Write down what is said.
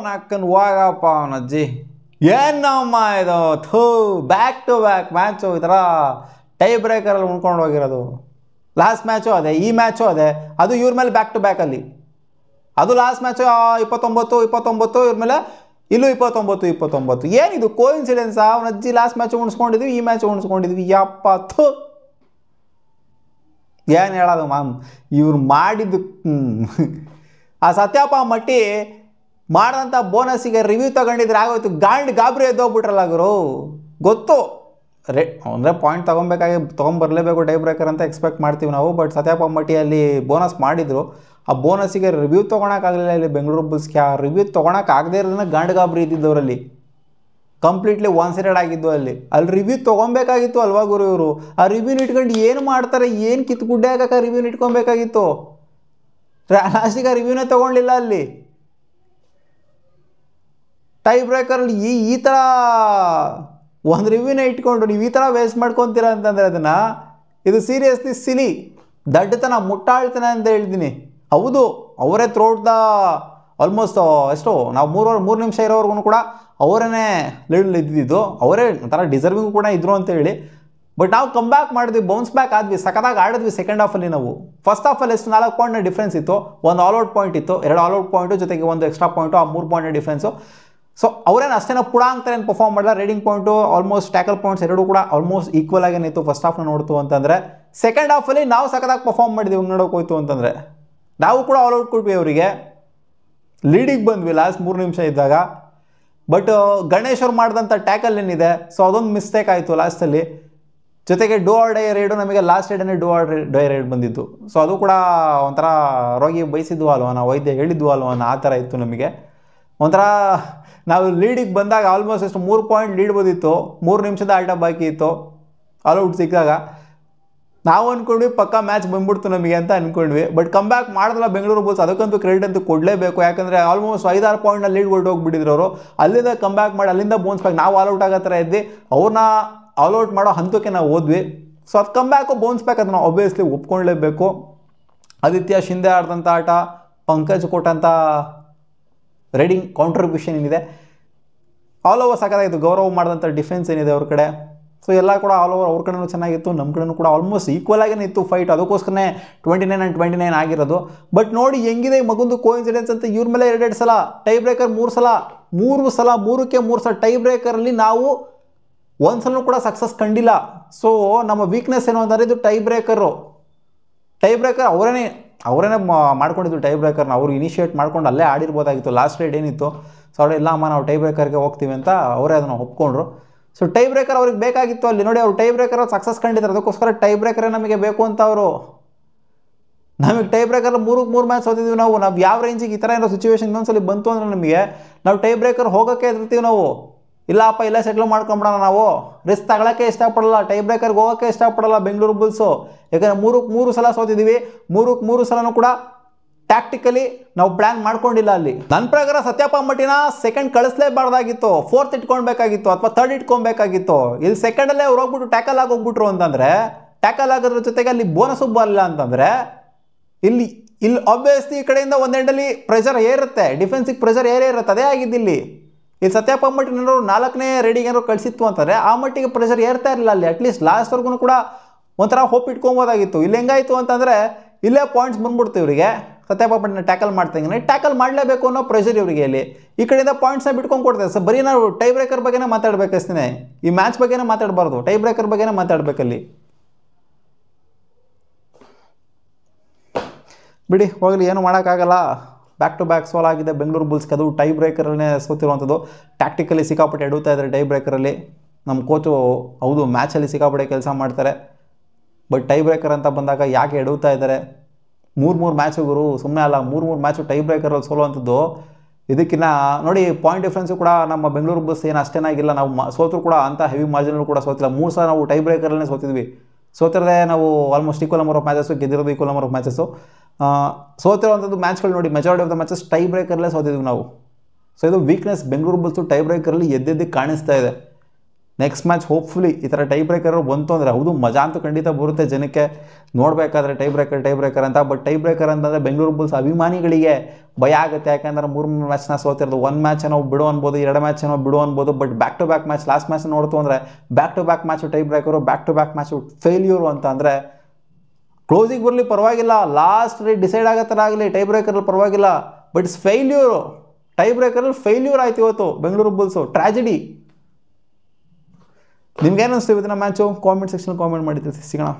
ನಾಕನ್ ಹೋಗಪ್ಪ ಅವನಜ್ಜಿ ಏನಮ್ಮ ಇದು ಥೂ ಬ್ಯಾಕ್ ಟು ಬ್ಯಾಕ್ ಮ್ಯಾಚು ಈ ಥರ ಟೈ ಬ್ರೇಕರಲ್ಲಿ ಉಣ್ಕೊಂಡು ಹೋಗಿರೋದು. ಲಾಸ್ಟ್ ಮ್ಯಾಚು ಅದೇ, ಈ ಮ್ಯಾಚು ಅದೇ, ಅದು ಇವ್ರ ಮೇಲೆ ಬ್ಯಾಕ್ ಟು ಬ್ಯಾಕಲ್ಲಿ. ಅದು ಲಾಸ್ಟ್ ಮ್ಯಾಚು 29 ಇವ್ರ ಮೇಲೆ, ಇಲ್ಲೂ 29. ಏನಿದು ಕೋಇನ್ಸಿಡೆನ್ಸಾ? ಅವನಜ್ಜಿ ಲಾಸ್ಟ್ ಮ್ಯಾಚ್ ಉಣಿಸ್ಕೊಂಡಿದ್ವಿ, ಈ ಮ್ಯಾಚ್ ಉಣಿಸ್ಕೊಂಡಿದ್ವಿ. ಯಪ್ಪ ಥೂ, ಏನು ಹೇಳೋದು ಮ್ಯಾಮ್, ಇವ್ರು ಮಾಡಿದ್ದು. ಆ ಸತ್ಯಪ್ಪ ಮಟ್ಟಿ ಮಾಡಿದಂಥ ಬೋನಸ್ಸಿಗೆ ರಿವ್ಯೂ ತಗೊಂಡಿದ್ರೆ ಆಗೋಯ್ತು. ಗಾಬರಿ ಎದ್ದೋಗ್ಬಿಟ್ರಲ್ಲ ಗುರು. ಗೊತ್ತು ಅಂದರೆ ಪಾಯಿಂಟ್ ತೊಗೊಂಬರ್ಲೇಬೇಕು ಟೈ ಬ್ರೇಕರ್ ಅಂತ ಎಕ್ಸ್ಪೆಕ್ಟ್ ಮಾಡ್ತೀವಿ ನಾವು. ಬಟ್ ಸತ್ಯಪ್ಪ ಮಟ್ಟಿಯಲ್ಲಿ ಬೋನಸ್ ಮಾಡಿದರು, ಆ ಬೋನಸ್ಸಿಗೆ ರಿವ್ಯೂ ತೊಗೊಳಕ್ಕಾಗಲಿಲ್ಲ. ಇಲ್ಲಿ ಬೆಂಗಳೂರು ಬುಲ್ಸ್ಗೆ ಆ ರಿವ್ಯೂ ತೊಗೊಳಕ್ಕಾಗದೇ ಇರೋದನ್ನ ಗಾಬರಿ ಇದ್ದಿದ್ದವರಲ್ಲಿ ಕಂಪ್ಲೀಟ್ಲಿ ಒನ್ ಸೈಡೆಡ್ ಆಗಿದ್ದು. ಅಲ್ಲಿ ರಿವ್ಯೂ ತೊಗೊಬೇಕಾಗಿತ್ತು ಅಲ್ವಾ ಗುರು ಇವರು. ಆ ರಿವ್ಯೂನ ಇಟ್ಕೊಂಡು ಏನು ಮಾಡ್ತಾರೆ, ಏನು ಕಿತ್ಗುಡ್ಡೆ ಆಗಕ್ಕೆ ರಿವ್ಯೂನ ಇಟ್ಕೊಬೇಕಾಗಿತ್ತು. ಲಾಸ್ಟಿಗೆ ಆ ರಿವ್ಯೂನೇ ತೊಗೊಳ್ಳಿಲ್ಲ. ಅಲ್ಲಿ ಟೈ ಬ್ರೇಕರಲ್ಲಿ ಈ ಥರ ಒಂದು ರಿವ್ಯೂನೇ ಇಟ್ಕೊಂಡು ನೀವು ಈ ಥರ ವೇಸ್ಟ್ ಮಾಡ್ಕೊತೀರ ಅಂತಂದರೆ ಅದನ್ನು, ಇದು ಸೀರಿಯಸ್ಲಿ ಸಿಲಿ ದಡ್ಡತನ, ಮುಟ್ಟಾಳ್ತನ ಅಂತ ಹೇಳ್ತೀನಿ. ಹೌದು, ಅವರೇ ಥ್ರೋಟ್ ದ ಆಲ್ಮೋಸ್ಟ್ ಎಷ್ಟು ನಾವು 3 ನಿಮಿಷ ಇರೋವರೆಗೂ ಕೂಡ ಅವರೇ ಲೀಡಲ್ಲಿ ಇದ್ದಿದ್ದು, ಅವರೇ ಒಂಥರ ಡಿಸರ್ವಿಂಗು ಕೂಡ ಇದ್ರು ಅಂತೇಳಿ. ಬಟ್ ನಾವು ಕಮ್ ಬ್ಯಾಕ್ ಮಾಡಿದ್ವಿ, ಬೌನ್ಸ್ ಬ್ಯಾಕ್ ಆದ್ವಿ, ಸಖತ್ತಾಗಿ ಆಡಿದ್ವಿ ಸೆಕೆಂಡ್ ಹಾಫಲ್ಲಿ. ನಾವು ಫಸ್ಟ್ ಹಾಫಲ್ಲಿ ಎಷ್ಟು 4 ಪಾಯಿಂಟ್ನ ಡಿಫ್ರೆನ್ಸ್ ಇತ್ತು, ಒಂದು ಆಲ್ಔಟ್ ಪಾಯಿಂಟ್ ಇತ್ತು, 2 ಆಲ್ಔಟ್ ಪಾಯಿಂಟು ಜೊತೆಗೆ ಒಂದು ಎಕ್ಸ್ಟ್ರಾ ಪಾಯಿಂಟು, ಆ 3 ಪಾಯಿಂಟ್ನ ಡಿಫ್ರೆನ್ಸು. ಸೊ ಅವರೇನು ಅಷ್ಟೇನೋ ಪುಡ ಅಂತಾರೇನು ಪರ್ಫಾರ್ಮ್ ಮಾಡಲ್ಲ. Riding point almost tackle points ಎರಡೂ ಕೂಡ ಆಲ್ಮೋಸ್ಟ್ ಈಕ್ವಲ್ ಆಗೇನಿತ್ತು ಫಸ್ಟ್ ಹಾಫ್ನ ನೋಡ್ತು ಅಂತಂದರೆ. ಸೆಕೆಂಡ್ ಹಾಫಲ್ಲಿ ನಾವು ಸಖತ್ತಾಗಿ ಪರ್ಫಾರ್ಮ್ ಮಾಡಿದ್ವಿ ನೋಡೋಕೆ ಹೋಯ್ತು ಅಂತಂದರೆ. ನಾವು ಕೂಡ ಆಲ್ಔಟ್ ಕೊಟ್ವಿ ಅವರಿಗೆ, ಲೀಡಿಗೆ ಬಂದ್ವಿ ಲಾಸ್ಟ್ 3 ನಿಮಿಷ ಇದ್ದಾಗ. ಬಟ್ ಗಣೇಶ್ ಅವ್ರು ಮಾಡಿದಂಥ ಟ್ಯಾಕಲ್ ಏನಿದೆ, ಸೊ ಅದೊಂದು ಮಿಸ್ಟೇಕ್ ಆಯಿತು ಲಾಸ್ಟಲ್ಲಿ. ಜೊತೆಗೆ ಡೂ ಆರ್ ಡೈ ರೈಡು, ನಮಗೆ ಲಾಸ್ಟ್ ರೈಡನ್ನೇ ಡೂ ಆರ್ ಡೈ ರೈಡ್ ಬಂದಿದ್ದು. ಸೊ ಅದು ಕೂಡ ಒಂಥರ ರೋಗಿ ಬಯಸಿದ್ವು ಅಲ್ವ, ನಾವು ವೈದ್ಯ ಹೇಳಿದ್ವು ಅಲ್ವ ಆ ಥರ ಇತ್ತು ನಮಗೆ. ಒಂಥರ ನಾವು ಲೀಡಿಗೆ ಬಂದಾಗ ಆಲ್ಮೋಸ್ಟ್ ಎಷ್ಟು 3 ಪಾಯಿಂಟ್ ಲೀಡ್ ಬಂದಿತ್ತು, 3 ನಿಮಿಷದ ಆಟ ಬಾಕಿ ಇತ್ತು ಆಲ್ಔಟ್ ಸಿಕ್ಕಾಗ. ನಾವು ಅಂದ್ಕೊಂಡ್ವಿ ಪಕ್ಕಾ ಮ್ಯಾಚ್ ಬಂದ್ಬಿಡ್ತು ನಮಗೆ ಅಂತ ಅಂದ್ಕೊಂಡ್ವಿ. ಬಟ್ ಕಮ್ ಬ್ಯಾಕ್ ಮಾಡಿದ್ರಲ್ಲ ಬೆಂಗಳೂರು ಬುಲ್ಸ್, ಅದಕ್ಕಂತೂ ಕ್ರೆಡಿಟ್ ಅಂತೂ ಕೊಡಲೇಬೇಕು. ಯಾಕಂದರೆ ಆಲ್ಮೋಸ್ಟ್ 5-6 ಪಾಯಿಂಟ್ನ ಲೀಡ್ ಹೊರಟೋಗ್ಬಿಟ್ಟಿದ್ರು ಅವರು. ಅಲ್ಲಿಂದ ಕಮ್ ಬ್ಯಾಕ್ ಮಾಡಿ ಅಲ್ಲಿಂದ ಬೌನ್ಸ್ ಬ್ಯಾಕ್, ನಾವು ಆಲ್ಔಟ್ ಆಗೋ ಥರ ಇದ್ವಿ, ಅವ್ರನ್ನ ಆಲ್ಔಟ್ ಮಾಡೋ ಹಂತಕ್ಕೆ ನಾವು ಹೋದ್ವಿ. ಸೊ ಅದು ಕಮ್ ಬ್ಯಾಕು ಬೌನ್ಸ್ ಬ್ಯಾಕ್ ಅದನ್ನು ಆಬ್ವಿಯಸ್ಲಿ ಒಪ್ಕೊಳ್ಳೇಬೇಕು. ಆದಿತ್ಯ ಶಿಂದೆ ಆಡಿದಂಥ ಆಟ, ಪಂಕಜ್ ಕೊಟ್ಟಂಥ ರೈಡಿಂಗ್ ಕಾಂಟ್ರಿಬ್ಯೂಷನ್ ಏನಿದೆ ಆಲ್ ಓವರ್ ಸಖತ್ತಾಗಿತ್ತು. ಗೌರವ್ ಮಾಡಿದಂಥ ಡಿಫೆನ್ಸ್ ಏನಿದೆ ಅವ್ರ ಕಡೆ, ಸೊ ಎಲ್ಲ ಕೂಡ ಆಲ್ ಓವರ್ ಅವ್ರ ಕಡೆನೂ ಚೆನ್ನಾಗಿತ್ತು, ನಮ್ಮ ಕಡೆನೂ ಕೂಡ ಆಲ್ಮೋಸ್ಟ್ ಈಕ್ವಲ್ ಆಗೇ ಇತ್ತು ಫೈಟ್. ಅದಕ್ಕೋಸ್ಕರನೇ 29-29 ಆಗಿರೋದು. ಬಟ್ ನೋಡಿ ಹೆಂಗಿದೆ ಮಗುಂದು ಕೋಇನ್ಸಿಡೆನ್ಸ್ ಅಂತ. ಇವ್ರ ಮೇಲೆ 2 ಸಲ ಟೈ ಬ್ರೇಕರ್, 3 ಸಲ 3ಕ್ಕೆ 3 ಸಲ ಟೈ ಬ್ರೇಕರಲ್ಲಿ ನಾವು ಒಂದು ಸಲನೂ ಕೂಡ ಸಕ್ಸಸ್ ಕಂಡಿಲ್ಲ. ಸೊ ನಮ್ಮ ವೀಕ್ನೆಸ್ ಏನು ಅಂದರೆ ಇದು ಟೈ ಬ್ರೇಕರ್ ಅವರೇನೇ ಮಾಡ್ಕೊಂಡಿದ್ದು. ಟೈ ಬ್ರೇಕರ್ನ ಅವರು ಇನಿಷಿಯೇಟ್ ಮಾಡ್ಕೊಂಡು ಅಲ್ಲೇ ಆಡಿರ್ಬೋದಾಗಿತ್ತು. ಲಾಸ್ಟ್ ರೈಡ್ ಏನಿತ್ತು, ಸೊ ಅವ್ರು ಇಲ್ಲ ಅಮ್ಮ ನಾವು ಟೈ ಬ್ರೇಕರ್ಗೆ ಹೋಗ್ತೀವಿ ಅಂತ ಅವರೇ ಅದನ್ನು ಒಪ್ಕೊಂಡ್ರು. ಸೊ ಟೈ ಬ್ರೇಕರ್ ಅವ್ರಿಗೆ ಬೇಕಾಗಿತ್ತು ಅಲ್ಲಿ. ನೋಡಿ ಅವ್ರು ಟೈ ಬ್ರೇಕರ್ ಸಕ್ಸಸ್ ಕಂಡಿದ್ದಾರೆ, ಅದಕ್ಕೋಸ್ಕರ ಟೈ ಬ್ರೇಕರೇ ನಮಗೆ ಬೇಕು ಅಂತ ಅವರು. ನಮಗೆ ಟೈ ಬ್ರೇಕರ್ 3 ಮ್ಯಾಚ್ ಸೋತಿದ್ವಿ ನಾವು. ಯಾವ ರೇಂಜಿಗೆ ಈ ಥರ ಏನೋ ಸಿಚುವೇಶನ್ ಇನ್ನೊಂದ್ಸಲಿ ಬಂತು ಅಂದರೆ ನಮಗೆ ನಾವು ಟೈ ಬ್ರೇಕರ್ ಹೋಗೋಕ್ಕೆ ಇರ್ತೀವಿ ನಾವು. ಇಲ್ಲಪ್ಪ ಇಲ್ಲೇ ಸೆಟ್ಲ್ ಮಾಡ್ಕೊಂಬಿಡೋಣ, ನಾವು ರಿಸ್ಕ್ ತಗೊಳ್ಳೋಕ್ಕೆ ಇಷ್ಟಪಡಲ್ಲ, ಟೈ ಬ್ರೇಕರ್ಗೆ ಹೋಗೋಕ್ಕೆ ಇಷ್ಟಪಡಲ್ಲ ಬೆಂಗಳೂರು ಬುಲ್ಸು. ಯಾಕಂದರೆ 3 ಸಲ ಸೋತಿದ್ದೀವಿ, 3 ಸಲನೂ ಕೂಡ ಟ್ಯಾಕ್ಟಿಕಲಿ ನಾವು ಪ್ಲ್ಯಾನ್ ಮಾಡ್ಕೊಂಡಿಲ್ಲ ಅಲ್ಲಿ. ನನ್ನ ಪ್ರಕಾರ ಸತ್ಯಪ್ಪ ಮಟ್ಟಿನ ಸೆಕೆಂಡ್ ಕಳಿಸ್ಲೇಬಾರ್ದಾಗಿತ್ತು, 4th ಇಟ್ಕೊಳ್ಬೇಕಾಗಿತ್ತು ಅಥವಾ 3rd ಇಟ್ಕೊಬೇಕಾಗಿತ್ತು. ಇಲ್ಲಿ ಸೆಕೆಂಡಲ್ಲೇ ಅವ್ರು ಹೋಗ್ಬಿಟ್ಟು ಟ್ಯಾಕಲ್ ಆಗೋಗ್ಬಿಟ್ರು ಅಂತಂದರೆ, ಟ್ಯಾಕಲ್ ಆಗೋದ್ರ ಜೊತೆಗೆ ಅಲ್ಲಿ ಬೋನಸ್ಸು ಬರಲಿಲ್ಲ ಅಂತಂದರೆ, ಇಲ್ಲಿ ಆಬ್ವಿಯಸ್ಲಿ ಈ ಕಡೆಯಿಂದ ಒಂದು ಎಂಡಲ್ಲಿ ಪ್ರೆಷರ್ ಏರುತ್ತೆ, ಡಿಫೆನ್ಸಿಗೆ ಪ್ರೆಷರ್ ಇರುತ್ತೆ. ಅದೇ ಆಗಿದ್ದಿಲ್ಲಿ. ಇಲ್ಲಿ ಸತ್ಯಪ್ಪ ಮಟ್ಟಿನ 4ನೇ ರೈಡಿಂಗ್ ಏನಾದ್ರು ಕಳಿಸಿತ್ತು ಅಂತಂದರೆ ಆ ಮಟ್ಟಿಗೆ ಪ್ರೆಷರ್ ಏರ್ತಾ ಇರಲಿಲ್ಲ ಅಲ್ಲಿ. ಅಟ್ಲೀಸ್ಟ್ ಲಾಸ್ಟ್ವರೆಗೂ ಕೂಡ ಒಂಥರ ಹೋಪ್ ಇಟ್ಕೊಬೋದಾಗಿತ್ತು. ಇಲ್ಲಿ ಹೆಂಗಾಯಿತು ಅಂತಂದರೆ ಇಲ್ಲೇ ಪಾಯಿಂಟ್ಸ್ ಬಂದ್ಬಿಡ್ತು ಇವರಿಗೆ. ಸತ್ಯಪ್ಪ ಮಟ್ಟಿನ ಟ್ಯಾಕಲ್ ಮಾಡ್ತಂಗೆ ಟ್ಯಾಕಲ್ ಮಾಡಲೇಬೇಕು ಅನ್ನೋ ಪ್ರೆಷರ್ ಇವರಿಗೆ ಇಲ್ಲಿ. ಈ ಕಡೆಯಿಂದ ಪಾಯಿಂಟ್ಸ್ನ ಬಿಟ್ಕೊಂಡು ಕೊಡ್ತಾರೆ. ಸೊ ಬರೀ ನಾವು ಟೈ ಬ್ರೇಕರ್ ಬಗ್ಗೆನೇ ಮಾತಾಡಬೇಕಷ್ಟೇ, ಈ ಮ್ಯಾಚ್ ಬಗ್ಗೆನೇ ಮಾತಾಡಬಾರ್ದು, ಟೈ ಬ್ರೇಕರ್ ಬಗ್ಗೆನೇ ಮಾತಾಡಬೇಕಲ್ಲಿ. ಬಿಡಿ ಹೋಗಲಿ, ಏನು ಮಾಡೋಕ್ಕಾಗಲ್ಲ. ಬ್ಯಾಕ್ ಟು ಬ್ಯಾಕ್ ಸೋಲ್ ಆಗಿದೆ ಬೆಂಗಳೂರು ಬುಲ್ಸ್ಗೆ. ಅದು ಟೈ ಬ್ರೇಕರಲ್ಲೇ ಸೋತಿರುವಂಥದ್ದು. ಟ್ಯಾಕ್ಟಿಕಲಿ ಸಿಕ್ಕಾಪಟ್ಟೆ ಎಡುತ್ತಾ ಇದ್ದಾರೆ ಟೈ ಬ್ರೇಕರಲ್ಲಿ. ನಮ್ಮ ಕೋಚು ಹೌದು ಮ್ಯಾಚಲ್ಲಿ ಸಿಕ್ಕಾಪಟ್ಟೆ ಕೆಲಸ ಮಾಡ್ತಾರೆ, ಬಟ್ ಟೈ ಬ್ರೇಕರ್ ಅಂತ ಬಂದಾಗ ಯಾಕೆ ಎಡುತ್ತಾ ಇದ್ದಾರೆ? 3 ಮ್ಯಾಚುಗಳು ಸುಮ್ಮನೆ ಅಲ್ಲ, 3 ಮ್ಯಾಚು ಟೈ ಬ್ರೇಕರಲ್ಲಿ ಸೋಲುವಂಥದ್ದು. ಇದಕ್ಕಿಂತ ನೋಡಿ ಪಾಯಿಂಟ್ ಡಿಫ್ರೆನ್ಸು ಕೂಡ ನಮ್ಮ ಬೆಂಗಳೂರು ಬಸ್ ಏನು ಅಷ್ಟೇನಾಗಿಲ್ಲ. ನಾವು ಸೋತರು ಕೂಡ ಅಂಥ ಹೆವಿ ಮಾರ್ಜಿನಲ್ಲೂ ಕೂಡ ಸೋತಿಲ್ಲ. 3 ಸಲ ನಾವು ಟೈ ಬ್ರೇಕರಲ್ಲೇ ಸೋತಿದ್ವಿ. ಸೋತಿರದೆ ನಾವು almost equal number of matches, ಗೆದ್ದಿರೋದು ಈಕ್ವಲ್ ನಂಬರ್ ಆಫ್ ಮ್ಯಾಚಸ್ಸು. ಸೋತಿರೋವಂಥದ್ದು ಮ್ಯಾಚ್ಗಳು ನೋಡಿ majority of the matches tie ಬ್ರೇಕರಲ್ಲೇ ಸೋತಿದ್ವಿ ನಾವು. ಸೊ ಇದು ವೀಕ್ನೆಸ್ ಬೆಂಗಳೂರು ಬುಲ್ಸು ಟೈ ಬ್ರೇಕರಲ್ಲಿ ಎದ್ದೆದ್ದು ಕಾಣಿಸ್ತಾ ಇದೆ. ನೆಕ್ಸ್ಟ್ ಮ್ಯಾಚ್ ಹೋಪ್ಫುಲಿ ಈ ಥರ ಟೈ ಬ್ರೇಕರ್ ಬಂತು ಅಂದರೆ ಹೌದು ಮಜಾ ಅಂತೂ ಖಂಡಿತ ಬರುತ್ತೆ ಜನಕ್ಕೆ ನೋಡಬೇಕಾದ್ರೆ ಟೈ ಬ್ರೇಕರ್ ಅಂತ. ಬಟ್ ಟೈ ಬ್ರೇಕರ್ ಅಂತಂದರೆ ಬೆಂಗಳೂರು ಬುಲ್ಸ್ ಅಭಿಮಾನಿಗಳಿಗೆ ಭಯ ಆಗುತ್ತೆ. ಯಾಕಂದ್ರೆ 3 ಮ್ಯಾಚ್ನ ಸೋತಿರೋದು, 1 ಮ್ಯಾಚ್ ನಾವು ಬಿಡು ಅನ್ಬೋದು, 2 ಮ್ಯಾಚ್ ನಾವು ಬಿಡು ಅನ್ಬೋದು. But back to back match, last match ನೋಡ್ತು ಅಂದರೆ back to back match tie breaker, back to back match failure ಅಂತ ಅಂದರೆ ಕ್ಲೋಸಿಗೆ ಬರಲಿ ಪರವಾಗಿಲ್ಲ, ಲಾಸ್ಟ್ ರೇಟ್ ಡಿಸೈಡ್ ಆಗೋ ಥರ ಆಗಲಿ ಟೈ ಬ್ರೇಕರಲ್ಲಿ ಪರವಾಗಿಲ್ಲ. ಬಟ್ ಇಟ್ಸ್ ಫೇಲ್ಯೂರು, ಟೈ ಬ್ರೇಕರಲ್ಲಿ ಫೇಲ್ಯೂರ್ ಆಯ್ತು ಇವತ್ತು ಬೆಂಗಳೂರು ಬುಲ್ಸು, ಟ್ರಾಜಿಡಿ. ನಿಮ್ಗೇನು ಅನಿಸ್ತು ಇವತ್ತಿನ ಮ್ಯಾಚು? ಕಾಮೆಂಟ್ ಸೆಕ್ಷನ್ ಕಾಮೆಂಟ್ ಮಾಡಿ ತಿಳಿಸಿ. ಸಿಗೋಣ.